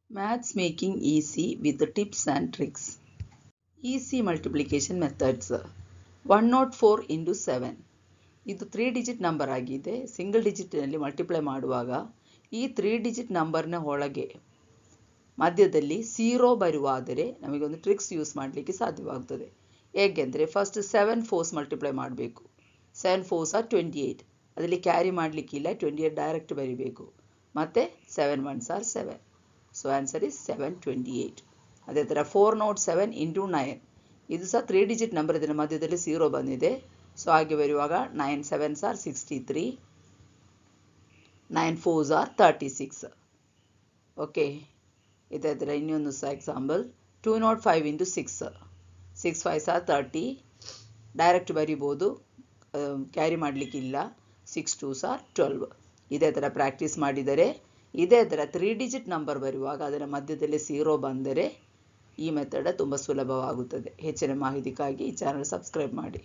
Maths making easy with the tips and tricks. Easy multiplication methods. 104 into 7. ಇದು 3 digit number ಆಗಿದೆ. Single ಡಿಜಿಟ್ನಲ್ಲಿ multiply ಮಾಡುವಾಗ ಈ 3 digit ನಂಬರ್ನ ಒಳಗೆ ಮಧ್ಯದಲ್ಲಿ 0 ಬರುವಾದರೆ ನಮಗೊಂದು ಟ್ರಿಕ್ಸ್ ಯೂಸ್ ಮಾಡಲಿಕ್ಕೆ ಸಾಧ್ಯವಾಗುತ್ತದೆ. ಹೇಗೆಂದರೆ ಫಸ್ಟ್ 7 4s ಮಲ್ಟಿಪ್ಲೈ ಮಾಡಬೇಕು. 7 4s are 28. ಅದರಲ್ಲಿ ಕ್ಯಾರಿ ಮಾಡಲಿಕ್ಕಿಲ್ಲ, 28 ಡೈರೆಕ್ಟ್ ಬರೀಬೇಕು. ಮತ್ತು 7 1s are 7. So answer is 728. ಅದೇ ಥರ 4 ನೋಟ್ 7 ಇಂಟು 9. ಇದು ಸಹ 3 ಡಿಜಿಟ್ ನಂಬರ್, ಇದರ ಮಧ್ಯದಲ್ಲಿ 0 ಬಂದಿದೆ. ಸೊ ಹಾಗೆ ಬರುವಾಗ 9 7s are 63. 9 4s are 36. Okay, ಇದೇ ಥರ ಇನ್ನೊಂದು ಸಹ example 2 not 5 into 6. 6 5s are 30. Direct ಬರಿಬೋದು, ಕ್ಯಾರಿ ಮಾಡಲಿಕ್ಕಿಲ್ಲ. 6 2s are 12. ಇದೇ ಥರ ಪ್ರಾಕ್ಟೀಸ್ ಮಾಡಿದರೆ ಇದೇ ಥರ 3 ಡಿಜಿಟ್ ನಂಬರ್ ಬರುವಾಗ ಅದರ ಮಧ್ಯದಲ್ಲಿ 0 ಬಂದರೆ ಈ ಮೆಥಡ್ ತುಂಬ ಸುಲಭವಾಗುತ್ತದೆ. ಹೆಚ್ಚಿನ ಮಾಹಿತಿಗಾಗಿ ಈ ಚಾನಲ್ ಸಬ್ಸ್ಕ್ರೈಬ್ ಮಾಡಿ.